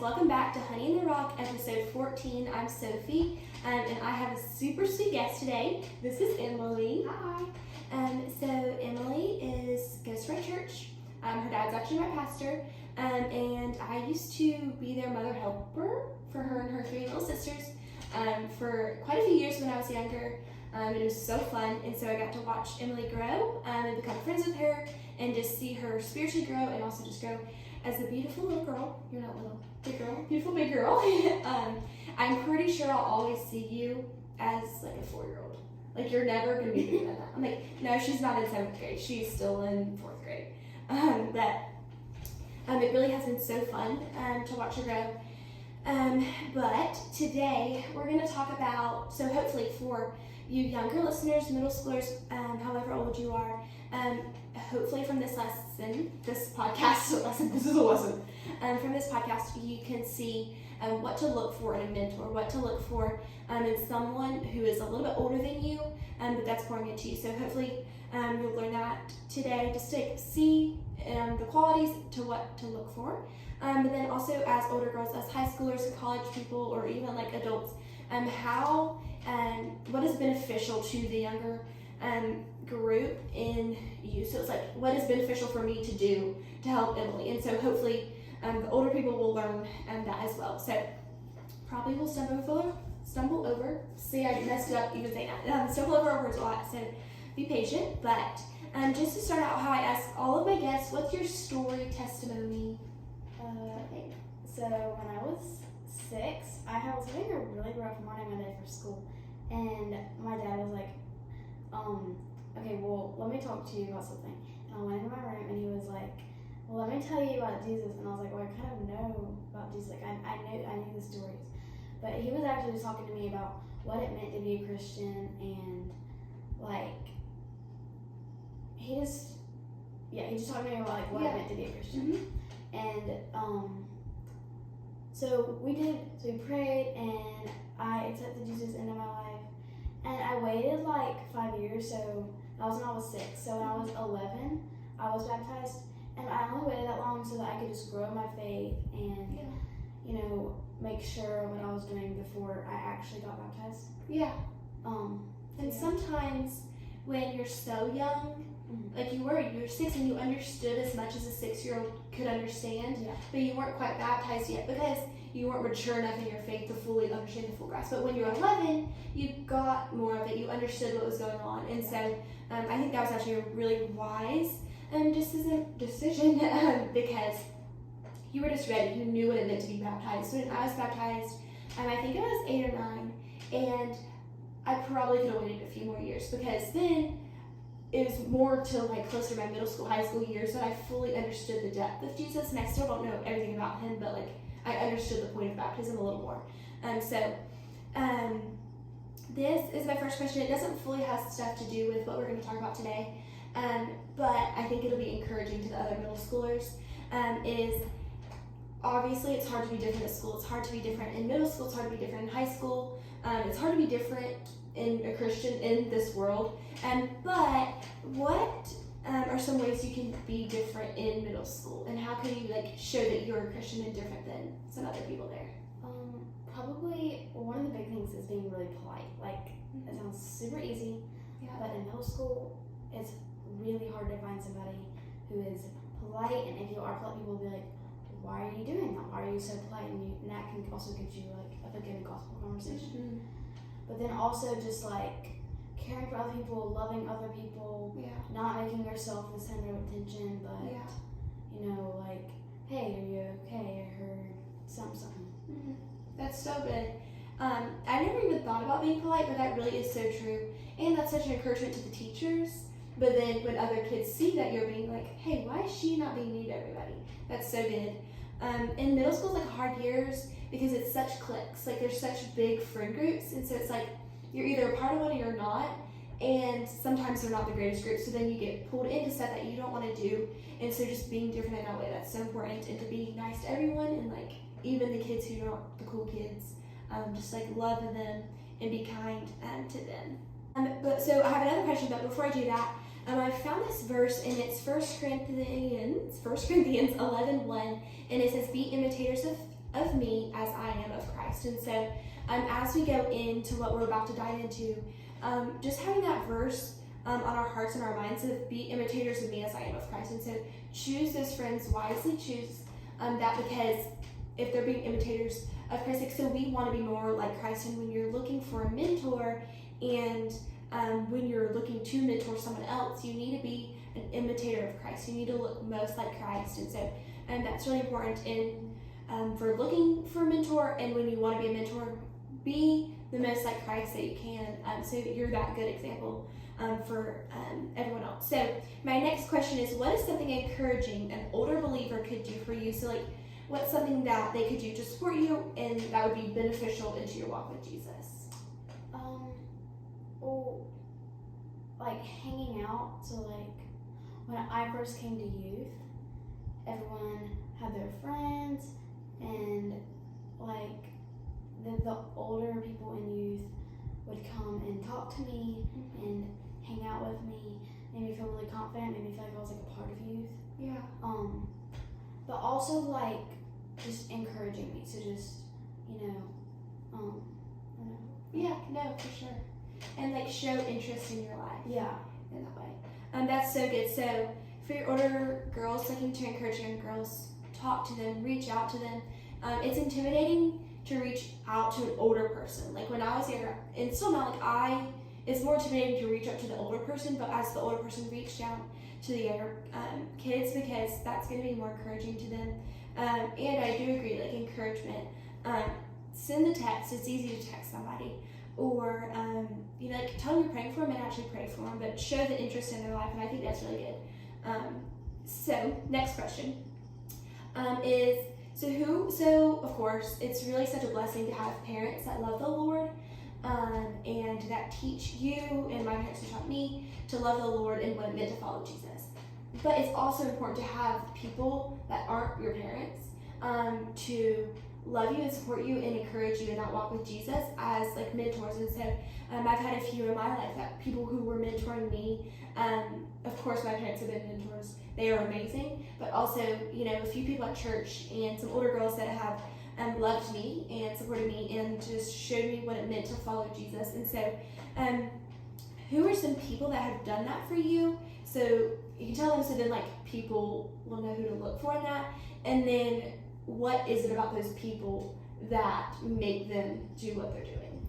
welcome back to Honey in the Rock, episode 14. I'm Sophie, and I have a super sweet guest today. This is Emily. Hi. So Emily goes to my church. Her dad's actually my pastor, and I used to be their mother helper for her and her three little sisters for quite a few years when I was younger. It was so fun, and so I got to watch Emily grow and become friends with her and just see her spiritually grow and also just grow as a beautiful little girl. You're not little, big girl, beautiful big girl. I'm pretty sure I'll always see you as like a 4-year-old. Like you're never gonna be bigger than that. I'm like, no, she's not in 7th grade. She's still in 4th grade. It really has been so fun to watch her grow. But today we're gonna talk about, so hopefully for you younger listeners, middle schoolers, however old you are, hopefully from this podcast, from this podcast you can see what to look for in a mentor, what to look for in someone who is a little bit older than you, but that's pouring into you. So hopefully you'll learn that today, just to see the qualities to what to look for. But then also as older girls, as high schoolers, college people, or even like adults, what is beneficial to the younger group in you. So it's like, what is beneficial for me to do to help Emily? And so hopefully the older people will learn that as well. So probably will stumble over. See, I messed it up even saying that. Stumble over words a lot, so be patient. But just to start out, how I ask all of my guests, what's your story testimony? So when I was 6, I was having a really rough morning one day for school, and my dad was like, okay, well, let me talk to you about something. And I went into my room, and he was like, well, let me tell you about Jesus. And I was like, well, I kind of know about Jesus. Like, I knew the stories. But he was actually just talking to me about what it meant to be a Christian, and like, he just talked to me about like what it meant to be a Christian. Mm-hmm. And so we prayed, and I accepted Jesus into my life. And I waited like 5 years, so that was when I was 6. So when I was 11, I was baptized, and I only waited that long so that I could just grow my faith and, make sure what I was doing before I actually got baptized. Yeah. And sometimes when you're so young, like you were 6 and you understood as much as a 6-year-old could understand, but you weren't quite baptized yet because you weren't mature enough in your faith to fully understand the full grasp. But when you were 11, you got more of it. You understood what was going on. And so I think that was actually a really wise decision because you were just ready. You knew what it meant to be baptized. So when I was baptized, I think I was 8 or 9, and I probably could have waited a few more years because then it was more to like closer to my middle school, high school years that I fully understood the depth of Jesus, and I still don't know everything about him, but like I understood the point of baptism a little more. This is my first question. It doesn't fully have stuff to do with what we're going to talk about today, but I think it'll be encouraging to the other middle schoolers. Is obviously it's hard to be different at school. It's hard to be different in middle school. It's hard to be different in high school. It's hard to be different in a Christian in this world. But what are some ways you can be different in middle school, and how can you like show that you're a Christian and different than some other people there? Probably one of the big things is being really polite. Like, it sounds super easy, but in middle school, it's really hard to find somebody who is polite, and if you are polite, people will be like, why are you doing that? Why are you so polite? And that can also give you like a good gospel conversation. But then also just like caring for other people, loving other people, not making yourself the center of attention, but like, hey, are you okay? I heard something. That's so good. I never even thought about being polite, but that really is so true. And that's such an encouragement to the teachers. But then when other kids see that you're being like, hey, why is she not being mean to everybody? That's so good. In middle school, it's like hard years because it's such cliques. Like there's such big friend groups. And so it's like you're either a part of one or you're not. And sometimes they're not the greatest groups. So then you get pulled into stuff that you don't want to do. And so just being different in that way, that's so important. And to be nice to everyone, and like even the kids who aren't the cool kids, just like love them and be kind to them. But so I have another question, but before I do that, I found this verse, and it's 1 Corinthians 11:1, and it says, "Be imitators of me as I am of Christ. And so as we go into what we're about to dive into, just having that verse on our hearts and our minds of be imitators of me as I am of Christ. And so choose those friends wisely. Choose that, because if they're being imitators of Christ, like, so we want to be more like Christ. And when you're looking for a mentor, and when you're looking to mentor someone else, you need to be an imitator of Christ. You need to look most like Christ. And so that's really important for looking for a mentor. And when you want to be a mentor, be the most like Christ that you can, so that you're that good example for everyone else. So my next question is, what is something encouraging an older believer could do for you? So, like, what's something that they could do to support you and that would be beneficial into your walk with Jesus? Well, like hanging out. So like when I first came to youth, everyone had their friends, and like the older people in youth would come and talk to me and hang out with me, made me feel really confident, made me feel like I was like a part of youth. Yeah. But also like just encouraging me. So just, I don't know. Yeah, no, for sure. And like show interest in your life. Yeah. In that way. That's so good. So for your older girls looking to encourage young girls, talk to them, reach out to them. It's intimidating to reach out to an older person. Like when I was younger, and still not, like it's more intimidating to reach out to the older person, but as the older person reached out to the younger kids, because that's going to be more encouraging to them. And I do agree, like encouragement. Send the text. It's easy to text somebody. Or, like tell them you're praying for them and actually pray for them, but show the interest in their life, and I think that's really good. So, next question is, so of course, it's really such a blessing to have parents that love the Lord, and that teach you, and my parents have taught me, to love the Lord and what it meant to follow Jesus. But it's also important to have people that aren't your parents to love you and support you and encourage you in that walk with Jesus as like mentors. And so I've had a few in my life, that people who were mentoring me. Of course, my parents have been mentors. They are amazing. But also, a few people at church and some older girls that have loved me and supported me and just showed me what it meant to follow Jesus. And so who are some people that have done that for you? So you can tell them, so then like people will know who to look for in that. And then what is it about those people that make them do what they're doing?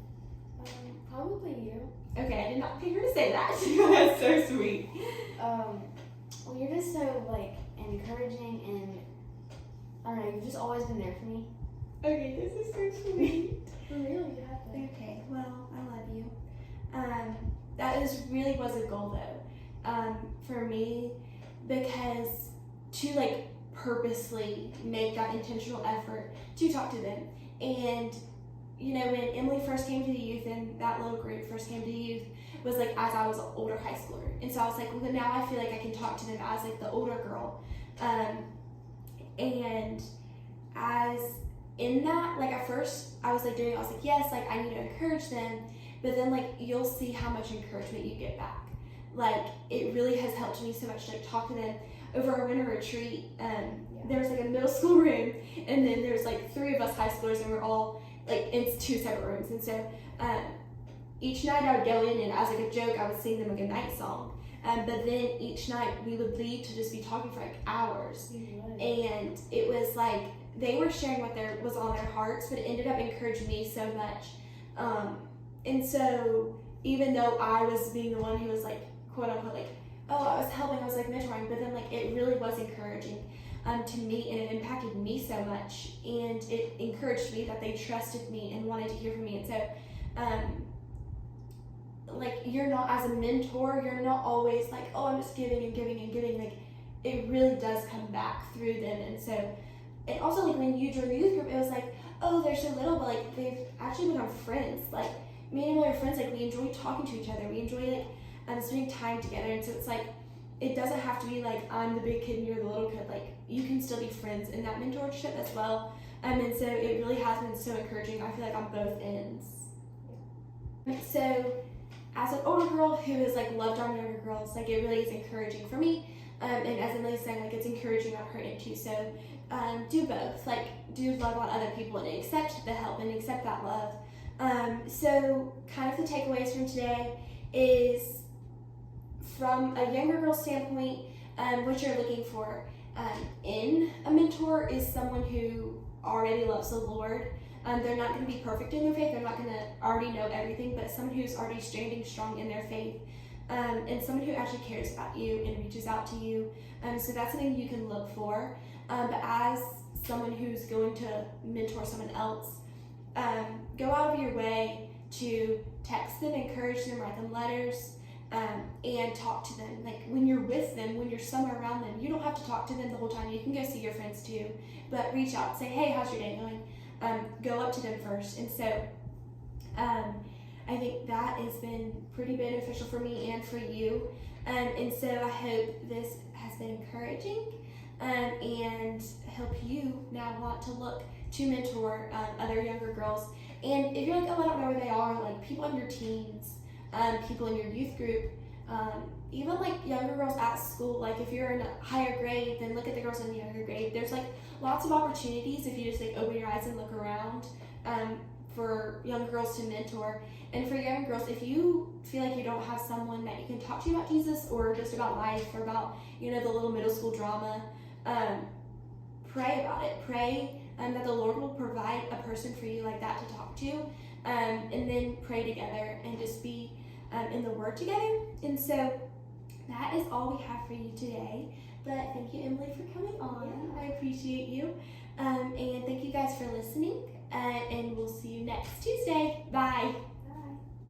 Probably you. Okay, I did not think you were to say that. That's so sweet. Well, you're just so like encouraging, and I don't know, you've just always been there for me. Okay, this is so sweet. For real, you have been. Okay, well, I love you. That really was a goal though, for me, because to like purposely make that intentional effort to talk to them. And when Emily first came to the youth, and that little group first came to the youth, was like as I was an older high schooler. And so I was like, well, now I feel like I can talk to them as like the older girl. And as in that, like at first I was like I was like, yes, like I need to encourage them, but then like you'll see how much encouragement you get back. Like it really has helped me so much to like talk to them. Over our winter retreat, there was like a middle school room, and then there's like 3 of us high schoolers, and we're all like in 2 separate rooms. And so each night I would go in, and as like a joke, I would sing them a good night song. But then each night we would leave to just be talking for like hours. And it was like they were sharing what was on their hearts, but it ended up encouraging me so much. And so even though I was being the one who was like, quote unquote, like, oh, I was helping, I was like mentoring, but then like it really was encouraging to me, and it impacted me so much, and it encouraged me that they trusted me and wanted to hear from me. And so like you're not, as a mentor, you're not always like, oh, I'm just giving and giving and giving. Like it really does come back through them. And so, and also like when you joined the youth group, it was like, oh, they're so little, but like they've actually become friends. Like me and Emily are friends. Like we enjoy talking to each other. We enjoy like spending time together. And so it's like, it doesn't have to be like I'm the big kid and you're the little kid. Like you can still be friends in that mentorship as well. And so it really has been so encouraging. I feel like on both ends. So as an older girl who has like loved on younger girls, like it really is encouraging for me And as Emily's saying, like, it's encouraging on her end too. So do both. Like, do love on other people and accept the help and accept that love. So kind of the takeaways from today is, from a younger girl standpoint, what you're looking for in a mentor is someone who already loves the Lord. They're not going to be perfect in their faith. They're not going to already know everything, but someone who's already standing strong in their faith, and someone who actually cares about you and reaches out to you. So that's something you can look for. But as someone who's going to mentor someone else, go out of your way to text them, encourage them, write them letters, and talk to them. Like, when you're with them, when you're somewhere around them, you don't have to talk to them the whole time. You can go see your friends too, but reach out, say, hey, how's your day going? Go up to them first. And so I think that has been pretty beneficial for me and for you. And so I hope this has been encouraging and help you now want to look to mentor other younger girls. And if you're like, oh, I don't know where they are, like people in your teens, people in your youth group, even like younger girls at school. Like, if you're in a higher grade, then look at the girls in the younger grade. There's like lots of opportunities if you just like open your eyes and look around for young girls to mentor. And for young girls, if you feel like you don't have someone that you can talk to about Jesus or just about life or about, you know, the little middle school drama, pray about it. Pray that the Lord will provide a person for you like that to talk to, and then pray together and just be in the Word together. And so that is all we have for you today. But thank you, Emily, for coming on. I appreciate you. And thank you guys for listening. And we'll see you next Tuesday. Bye.